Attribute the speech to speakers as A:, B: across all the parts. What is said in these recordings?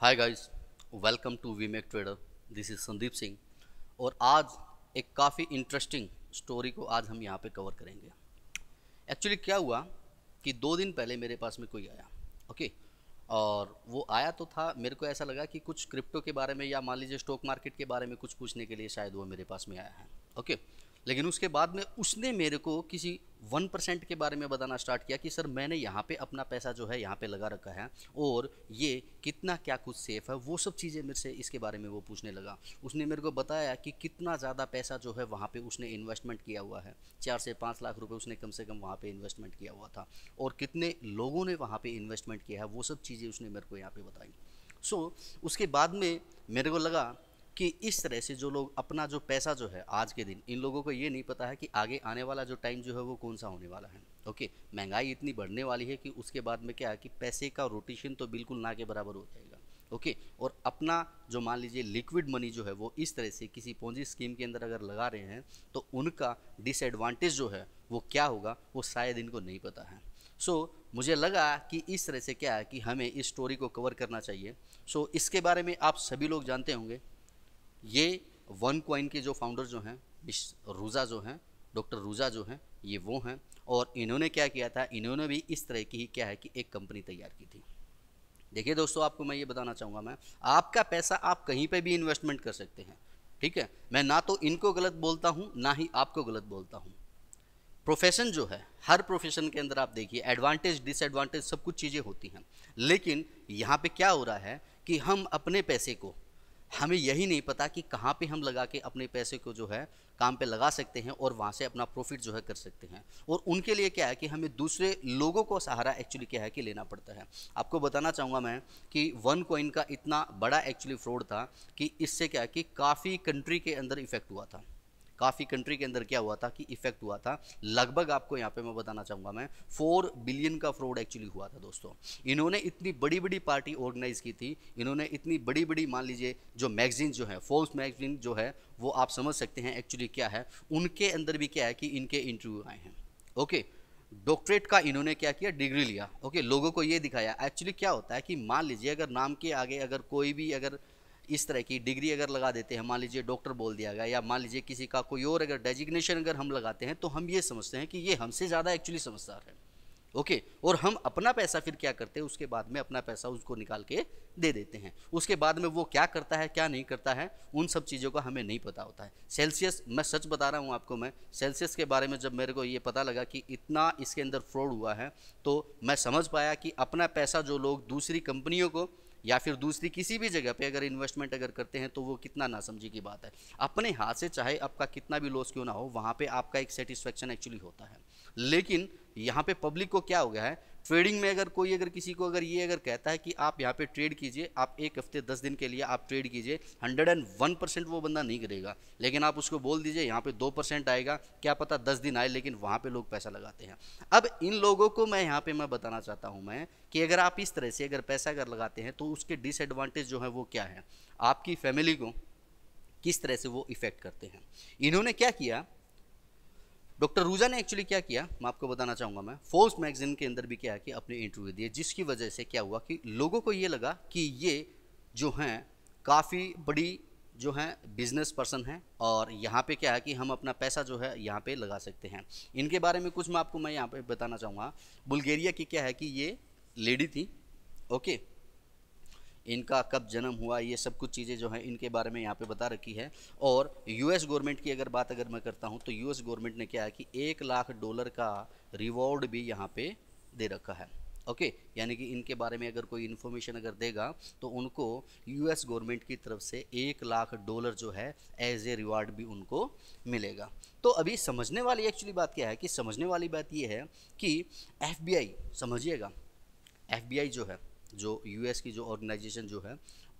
A: Hi guys, welcome to we make trader. This is Sandeep Singh और आज एक काफ़ी इंटरेस्टिंग स्टोरी को आज हम यहाँ पे कवर करेंगे। एक्चुअली क्या हुआ कि 2 दिन पहले मेरे पास में कोई आया। ओके। और वो आया तो था, मेरे को ऐसा लगा कि कुछ क्रिप्टो के बारे में या मान लीजिए स्टॉक मार्केट के बारे में कुछ पूछने के लिए शायद वो मेरे पास में आया है। ओके। लेकिन उसके बाद में उसने मेरे को किसी 1% के बारे में बताना स्टार्ट किया कि सर मैंने यहाँ पे अपना पैसा जो है यहाँ पे लगा रखा है और ये कितना क्या कुछ सेफ है, वो सब चीज़ें मेरे से इसके बारे में वो पूछने लगा। उसने मेरे को बताया कि कितना ज़्यादा पैसा जो है वहाँ पे उसने इन्वेस्टमेंट किया हुआ है। 4 से 5 लाख रुपए उसने कम से कम वहाँ पे इन्वेस्टमेंट किया हुआ था और कितने लोगों ने वहाँ पे इन्वेस्टमेंट किया है, वो सब चीज़ें उसने मेरे को यहाँ पे बताई। उसके बाद में मेरे को लगा कि इस तरह से जो लोग अपना जो पैसा जो है आज के दिन, इन लोगों को ये नहीं पता है कि आगे आने वाला जो टाइम जो है वो कौन सा होने वाला है। ओके। महंगाई इतनी बढ़ने वाली है कि उसके बाद में क्या है कि पैसे का रोटेशन तो बिल्कुल ना के बराबर हो जाएगा। ओके। और अपना जो मान लीजिए लिक्विड मनी जो है वो इस तरह से किसी पोंजी स्कीम के अंदर अगर लगा रहे हैं तो उनका डिसएडवांटेज जो है वो क्या होगा वो शायद इनको नहीं पता है। मुझे लगा कि इस तरह से क्या है कि हमें इस स्टोरी को कवर करना चाहिए। इसके बारे में आप सभी लोग जानते होंगे, ये वन कॉइन के जो फाउंडर जो हैं, रूजा जो हैं, डॉक्टर रूजा जो हैं, ये वो हैं। और इन्होंने क्या किया था, इन्होंने भी इस तरह की ही क्या है कि एक कंपनी तैयार की थी। देखिए दोस्तों, आपको मैं ये बताना चाहूँगा, मैं आपका पैसा आप कहीं पे भी इन्वेस्टमेंट कर सकते हैं। ठीक है, मैं ना तो इनको गलत बोलता हूँ ना ही आपको गलत बोलता हूँ। प्रोफेशन जो है, हर प्रोफेशन के अंदर आप देखिए एडवांटेज डिसएडवांटेज सब कुछ चीज़ें होती हैं। लेकिन यहाँ पे क्या हो रहा है कि हम अपने पैसे को, हमें यही नहीं पता कि कहाँ पे हम लगा के अपने पैसे को जो है काम पे लगा सकते हैं और वहाँ से अपना प्रॉफिट जो है कर सकते हैं। और उनके लिए क्या है कि हमें दूसरे लोगों को सहारा एक्चुअली क्या है कि लेना पड़ता है। आपको बताना चाहूँगा मैं कि वन कॉइन का इतना बड़ा एक्चुअली फ्रॉड था कि इससे क्या है कि काफ़ी कंट्री के अंदर इफेक्ट हुआ था। काफ़ी कंट्री के अंदर क्या हुआ था कि इफेक्ट हुआ था। लगभग आपको यहाँ पे मैं बताना चाहूँगा मैं 4 बिलियन का फ्रॉड एक्चुअली हुआ था दोस्तों। इन्होंने इतनी बड़ी बड़ी पार्टी ऑर्गेनाइज की थी, इन्होंने इतनी बड़ी बड़ी मान लीजिए जो मैगजीन जो है, फोर्ब्स मैगजीन जो है, वो आप समझ सकते हैं एक्चुअली क्या है। उनके अंदर भी क्या है कि इनके इंटरव्यू आए हैं। ओके। डॉक्टरेट का इन्होंने क्या किया, डिग्री लिया। ओके। लोगों को ये दिखाया एक्चुअली क्या होता है कि मान लीजिए अगर नाम के आगे अगर कोई भी अगर इस तरह की डिग्री अगर लगा देते हैं, मान लीजिए डॉक्टर बोल दिया गया या मान लीजिए किसी का कोई और अगर डेजिग्नेशन अगर हम लगाते हैं तो हम ये समझते हैं कि ये हमसे ज़्यादा एक्चुअली समझदार है। ओके। और हम अपना पैसा फिर क्या करते हैं, उसके बाद में अपना पैसा उसको निकाल के दे देते हैं। उसके बाद में वो क्या करता है क्या नहीं करता है उन सब चीज़ों का हमें नहीं पता होता है। सेल्सियस, मैं सच बता रहा हूँ आपको, मैं सेल्सियस के बारे में जब मेरे को ये पता लगा कि इतना इसके अंदर फ्रॉड हुआ है तो मैं समझ पाया कि अपना पैसा जो लोग दूसरी कंपनियों को या फिर दूसरी किसी भी जगह पे अगर इन्वेस्टमेंट अगर करते हैं तो वो कितना नासमझी की बात है। अपने हाथ से चाहे आपका कितना भी लॉस क्यों ना हो, वहाँ पे आपका एक सेटिस्फेक्शन एक्चुअली होता है। लेकिन यहाँ पे पब्लिक को क्या हो गया है, ट्रेडिंग में अगर कोई अगर किसी को अगर ये अगर कहता है कि आप यहाँ पे ट्रेड कीजिए, आप 1 हफ्ते 10 दिन के लिए आप ट्रेड कीजिए, 101% वो बंदा नहीं करेगा। लेकिन आप उसको बोल दीजिए यहाँ पे 2% आएगा, क्या पता 10 दिन आए, लेकिन वहाँ पे लोग पैसा लगाते हैं। अब इन लोगों को मैं यहाँ पे मैं बताना चाहता हूँ मैं कि अगर आप इस तरह से अगर पैसा अगर लगाते हैं तो उसके डिसएडवांटेज जो है वो क्या है, आपकी फैमिली को किस तरह से वो इफेक्ट करते हैं। इन्होंने क्या किया, डॉक्टर रूजा ने एक्चुअली क्या किया मैं आपको बताना चाहूँगा। मैं फोर्ब्स मैगजीन के अंदर भी क्या है कि अपने इंटरव्यू दिए, जिसकी वजह से क्या हुआ कि लोगों को ये लगा कि ये जो हैं काफ़ी बड़ी जो हैं बिजनेस पर्सन हैं और यहाँ पे क्या है कि हम अपना पैसा जो है यहाँ पे लगा सकते हैं। इनके बारे में कुछ मैं यहाँ पे बताना चाहूँगा। बुल्गारिया की क्या है कि ये लेडी थी। ओके। इनका कब जन्म हुआ, ये सब कुछ चीज़ें जो हैं इनके बारे में यहाँ पे बता रखी है। और यूएस गवर्नमेंट की अगर बात अगर मैं करता हूँ तो यूएस गवर्नमेंट ने क्या है कि $1 लाख का रिवॉर्ड भी यहाँ पे दे रखा है। ओके। यानी कि इनके बारे में अगर कोई इन्फॉर्मेशन अगर देगा तो उनको यूएस गवर्नमेंट की तरफ से $1 लाख जो है एज ए रिवार्ड भी उनको मिलेगा। तो अभी समझने वाली एक्चुअली बात क्या है कि समझने वाली बात ये है कि एफबीआई, समझिएगा, एफबीआई जो है, जो यूएस की जो ऑर्गेनाइजेशन जो है,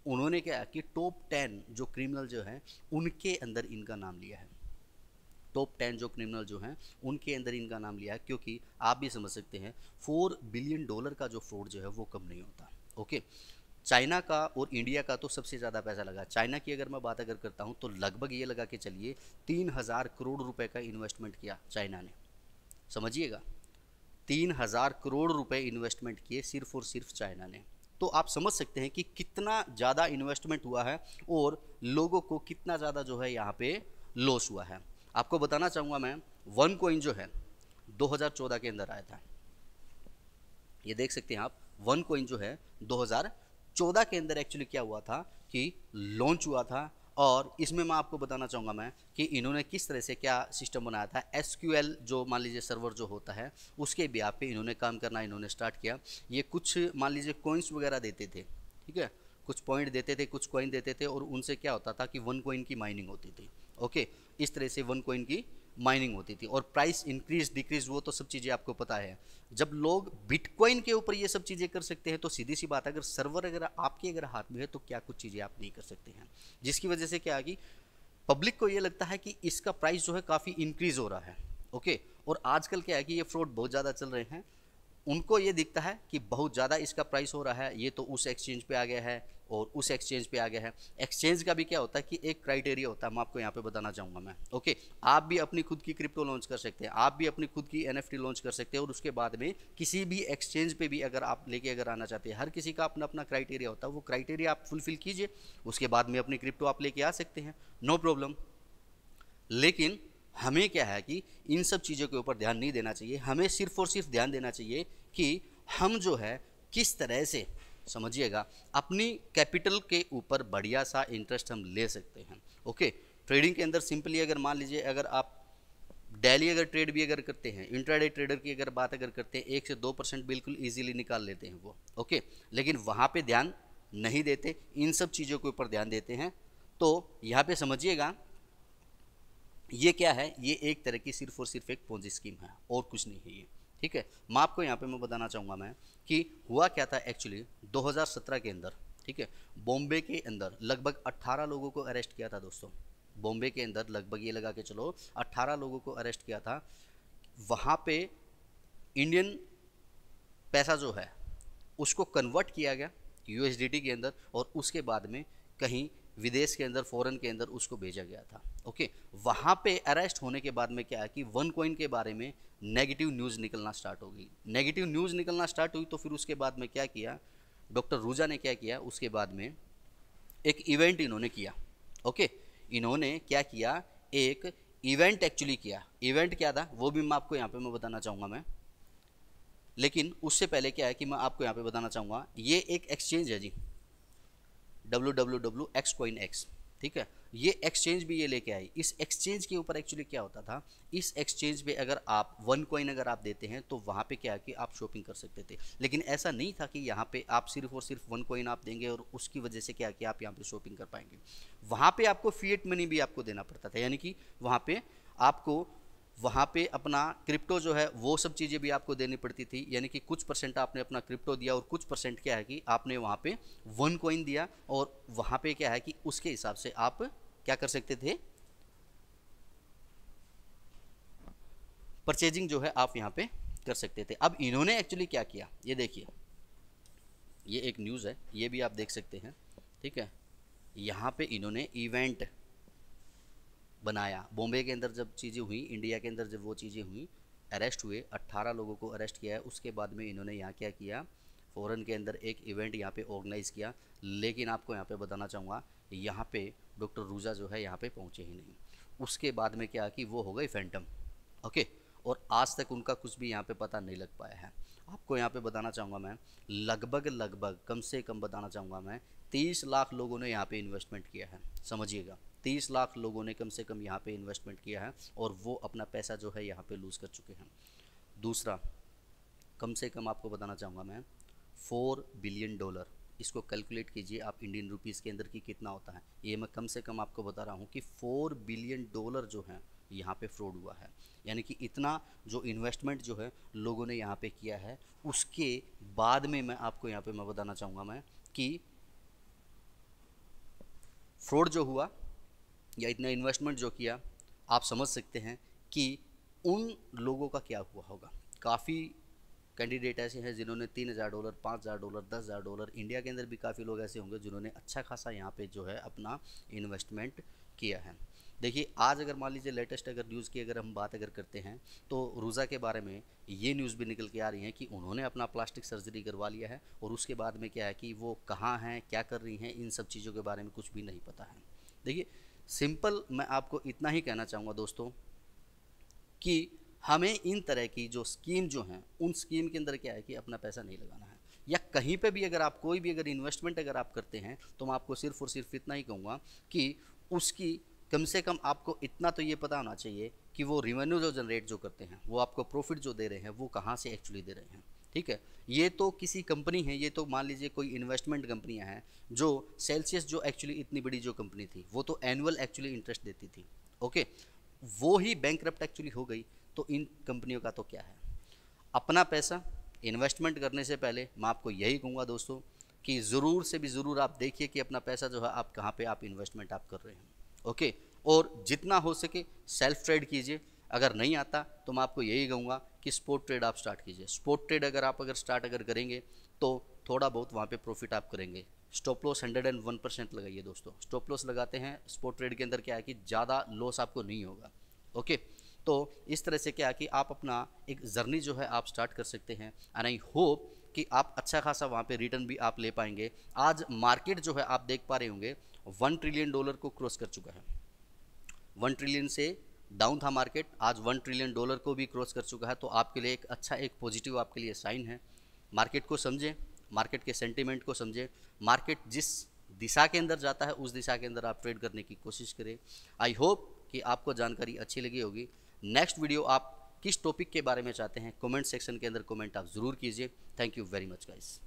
A: उन्होंने क्या कि टॉप 10 जो क्रिमिनल जो हैं उनके अंदर इनका नाम लिया है। टॉप 10 जो क्रिमिनल जो हैं उनके अंदर इनका नाम लिया है, क्योंकि आप भी समझ सकते हैं $4 बिलियन का जो फ्रॉड जो है वो कम नहीं होता। ओके। चाइना का और इंडिया का तो सबसे ज़्यादा पैसा लगा। चाइना की अगर मैं बात अगर करता हूँ तो लगभग ये लगा के चलिए 3,000 करोड़ रुपए का इन्वेस्टमेंट किया चाइना ने। समझिएगा, 3,000 करोड़ रुपए इन्वेस्टमेंट किए सिर्फ और सिर्फ चाइना ने। तो आप समझ सकते हैं कि कितना ज़्यादा इन्वेस्टमेंट हुआ है और लोगों को कितना ज़्यादा जो है यहाँ पे लॉस हुआ है। आपको बताना चाहूँगा मैं, वन कॉइन जो है 2014 के अंदर आया था। ये देख सकते हैं आप, वन कॉइन जो है 2014 के अंदर एक्चुअली क्या हुआ था कि लॉन्च हुआ था। और इसमें मैं आपको बताना चाहूँगा मैं कि इन्होंने किस तरह से क्या सिस्टम बनाया था। एसक्यूएल जो मान लीजिए सर्वर जो होता है उसके बेस पे इन्होंने काम करना इन्होंने स्टार्ट किया। ये कुछ मान लीजिए कॉइन्स वगैरह देते थे, ठीक है, कुछ पॉइंट देते थे, कुछ कॉइन देते थे, और उनसे क्या होता था कि वन कॉइन की माइनिंग होती थी। ओके, इस तरह से वन कॉइन की माइनिंग होती थी और प्राइस इंक्रीज डिक्रीज वो तो सब चीज़ें आपको पता है। जब लोग बिटकॉइन के ऊपर ये सब चीज़ें कर सकते हैं तो सीधी सी बात है, अगर सर्वर अगर आपके अगर हाथ में है तो क्या कुछ चीज़ें आप नहीं कर सकते हैं। जिसकी वजह से क्या है कि पब्लिक को ये लगता है कि इसका प्राइस जो है काफ़ी इंक्रीज हो रहा है। ओके, और आजकल क्या है कि ये फ्रॉड बहुत ज़्यादा चल रहे हैं। उनको ये दिखता है कि बहुत ज़्यादा इसका प्राइस हो रहा है, ये तो उस एक्सचेंज पे आ गया है और उस एक्सचेंज पे आ गया है। एक्सचेंज का भी क्या होता है कि एक क्राइटेरिया होता है, मैं आपको यहाँ पे बताना चाहूँगा मैं। ओके, आप भी अपनी खुद की क्रिप्टो लॉन्च कर सकते हैं, आप भी अपनी खुद की एनएफटी लॉन्च कर सकते हैं और उसके बाद में किसी भी एक्सचेंज पे भी अगर आप लेके अगर आना चाहते हैं, हर किसी का अपना अपना क्राइटेरिया होता है, वो क्राइटेरिया आप फुलफिल कीजिए, उसके बाद में अपनी क्रिप्टो आप लेके आ सकते हैं, नो प्रॉब्लम। लेकिन हमें क्या है कि इन सब चीज़ों के ऊपर ध्यान नहीं देना चाहिए। हमें सिर्फ और सिर्फ ध्यान देना चाहिए कि हम जो है किस तरह से, समझिएगा, अपनी कैपिटल के ऊपर बढ़िया सा इंटरेस्ट हम ले सकते हैं। ओके, ट्रेडिंग के अंदर सिंपली अगर मान लीजिए अगर आप डेली अगर ट्रेड भी अगर करते हैं, इंट्राडे ट्रेडर की अगर बात अगर करते हैं, 1 से 2% बिल्कुल इजीली निकाल लेते हैं वो। ओके, लेकिन वहाँ पे ध्यान नहीं देते, इन सब चीज़ों के ऊपर ध्यान देते हैं। तो यहाँ पे समझिएगा ये क्या है, ये एक तरह की सिर्फ और सिर्फ एक पोंजी स्कीम है और कुछ नहीं है ये, ठीक है। मैं आपको यहाँ पे मैं बताना चाहूँगा मैं कि हुआ क्या था एक्चुअली 2017 के अंदर, ठीक है, बॉम्बे के अंदर लगभग 18 लोगों को अरेस्ट किया था दोस्तों। बॉम्बे के अंदर लगभग ये लगा के चलो 18 लोगों को अरेस्ट किया था। वहाँ पे इंडियन पैसा जो है उसको कन्वर्ट किया गया यूएसडीटी के अंदर और उसके बाद में कहीं विदेश के अंदर, फॉरेन के अंदर उसको भेजा गया था। ओके, वहाँ पे अरेस्ट होने के बाद में क्या है कि वन कॉइन के बारे में नेगेटिव न्यूज़ निकलना स्टार्ट हो गई। नेगेटिव न्यूज़ निकलना स्टार्ट हुई तो फिर उसके बाद में क्या किया, डॉक्टर रूजा ने क्या किया, उसके बाद में एक इवेंट इन्होंने किया। ओके, इन्होंने क्या किया, एक इवेंट एक्चुअली किया। इवेंट क्या था वो भी मैं आपको यहाँ पे मैं बताना चाहूँगा मैं, लेकिन उससे पहले क्या है कि मैं आपको यहाँ पे बताना चाहूँगा, ये एक एक्सचेंज है जी, www.xcoinx, ठीक है। ये एक्सचेंज भी ये लेके आई। इस एक्सचेंज के ऊपर एक्चुअली क्या होता था, इस एक्सचेंज पे अगर आप वन कॉइन अगर आप देते हैं तो वहाँ पे क्या है कि आप शॉपिंग कर सकते थे। लेकिन ऐसा नहीं था कि यहाँ पे आप सिर्फ और सिर्फ वन कॉइन आप देंगे और उसकी वजह से क्या है कि आप यहाँ पे शॉपिंग कर पाएंगे। वहाँ पे आपको फिएट मनी भी आपको देना पड़ता था, यानी कि वहाँ पे अपना क्रिप्टो जो है वो सब चीज़ें भी आपको देनी पड़ती थी। यानी कि कुछ परसेंट आपने अपना क्रिप्टो दिया और कुछ परसेंट क्या है कि आपने वहाँ पे वन कॉइन दिया, और वहाँ पे क्या है कि उसके हिसाब से आप क्या कर सकते थे, परचेजिंग जो है आप यहाँ पे कर सकते थे। अब इन्होंने एक्चुअली क्या किया, ये देखिए, ये एक न्यूज़ है, ये भी आप देख सकते हैं, ठीक है। यहाँ पे इन्होंने इवेंट बनाया। बॉम्बे के अंदर जब चीज़ें हुई, इंडिया के अंदर जब वो चीज़ें हुई, अरेस्ट हुए, 18 लोगों को अरेस्ट किया है। उसके बाद में इन्होंने यहाँ क्या किया, फ़ॉरेन के अंदर एक इवेंट यहाँ पे ऑर्गेनाइज़ किया। लेकिन आपको यहाँ पे बताना चाहूँगा, यहाँ पे डॉक्टर रूजा जो है यहाँ पे पहुँचे ही नहीं। उसके बाद में क्या कि वो हो गई फैंटम। ओके, और आज तक उनका कुछ भी यहाँ पे पता नहीं लग पाया है। आपको यहाँ पे बताना चाहूँगा मैं, लगभग कम से कम बताना चाहूँगा मैं, 30 लाख लोगों ने यहाँ पे इन्वेस्टमेंट किया है, समझिएगा। 30 लाख लोगों ने कम से कम यहाँ पे इन्वेस्टमेंट किया है और वो अपना पैसा जो है यहाँ पे लूज़ कर चुके हैं। दूसरा, कम से कम आपको बताना चाहूँगा मैं, $4 बिलियन, इसको कैलकुलेट कीजिए आप इंडियन रुपीज़ के अंदर की कितना होता है। ये मैं कम से कम आपको बता रहा हूँ कि $4 बिलियन जो है यहाँ पे फ्रॉड हुआ है। यानी कि इतना जो इन्वेस्टमेंट जो है लोगों ने यहाँ पे किया है, उसके बाद में मैं आपको यहाँ पे मैं बताना चाहूँगा मैं कि फ्रॉड जो हुआ या इतना इन्वेस्टमेंट जो किया, आप समझ सकते हैं कि उन लोगों का क्या हुआ होगा। काफ़ी कैंडिडेट ऐसे हैं जिन्होंने $3,000, $5,000, $10,000, इंडिया के अंदर भी काफ़ी लोग ऐसे होंगे जिन्होंने अच्छा खासा यहाँ पे जो है अपना इन्वेस्टमेंट किया है। देखिए आज अगर मान लीजिए लेटेस्ट अगर न्यूज़ की अगर हम बात अगर करते हैं तो रूज़ा के बारे में ये न्यूज़ भी निकल के आ रही है कि उन्होंने अपना प्लास्टिक सर्जरी करवा लिया है और उसके बाद में क्या है कि वो कहाँ हैं, क्या कर रही हैं, इन सब चीज़ों के बारे में कुछ भी नहीं पता है। देखिए सिंपल मैं आपको इतना ही कहना चाहूँगा दोस्तों कि हमें इन तरह की जो स्कीम जो हैं उन स्कीम के अंदर क्या है कि अपना पैसा नहीं लगाना है, या कहीं पे भी अगर आप कोई भी अगर इन्वेस्टमेंट अगर आप करते हैं तो मैं आपको सिर्फ और सिर्फ इतना ही कहूँगा कि उसकी कम से कम आपको इतना तो ये पता होना चाहिए कि वो रिवेन्यू जो जनरेट जो करते हैं, वो आपको प्रॉफिट जो दे रहे हैं, वो कहाँ से एक्चुअली दे रहे हैं। ठीक है, ये तो किसी कंपनी है, ये तो मान लीजिए कोई इन्वेस्टमेंट कंपनियां हैं, जो सेल्सियस जो एक्चुअली इतनी बड़ी जो कंपनी थी वो तो एनुअल एक्चुअली इंटरेस्ट देती थी। ओके, वो ही बैंकरप्ट एक्चुअली हो गई, तो इन कंपनियों का तो क्या है। अपना पैसा इन्वेस्टमेंट करने से पहले मैं आपको यही कहूँगा दोस्तों कि ज़रूर से भी ज़रूर आप देखिए कि अपना पैसा जो है आप कहाँ पे आप इन्वेस्टमेंट आप कर रहे हैं। ओके, और जितना हो सके सेल्फ ट्रेड कीजिए। अगर नहीं आता तो मैं आपको यही कहूँगा कि स्पॉट ट्रेड आप स्टार्ट कीजिए। स्पॉट ट्रेड अगर आप अगर स्टार्ट अगर करेंगे तो थोड़ा बहुत वहाँ पे प्रॉफिट आप करेंगे। स्टॉप लॉस 101% लगाइए दोस्तों। स्टॉप लॉस लगाते हैं स्पॉट ट्रेड के अंदर क्या है कि ज़्यादा लॉस आपको नहीं होगा। ओके, तो इस तरह से क्या है कि आप अपना एक जर्नी जो है आप स्टार्ट कर सकते हैं एंड आई होप कि आप अच्छा खासा वहाँ पे रिटर्न भी आप ले पाएंगे। आज मार्केट जो है आप देख पा रहे होंगे $1 ट्रिलियन को क्रॉस कर चुका है। 1 ट्रिलियन से डाउन था मार्केट, आज $1 ट्रिलियन को भी क्रॉस कर चुका है। तो आपके लिए एक अच्छा एक पॉजिटिव आपके लिए साइन है। मार्केट को समझें, मार्केट के सेंटीमेंट को समझें, मार्केट जिस दिशा के अंदर जाता है उस दिशा के अंदर आप ट्रेड करने की कोशिश करें। आई होप कि आपको जानकारी अच्छी लगी होगी। नेक्स्ट वीडियो आप किस टॉपिक के बारे में चाहते हैं कमेंट सेक्शन के अंदर कमेंट आप ज़रूर कीजिए। Thank you very much guys.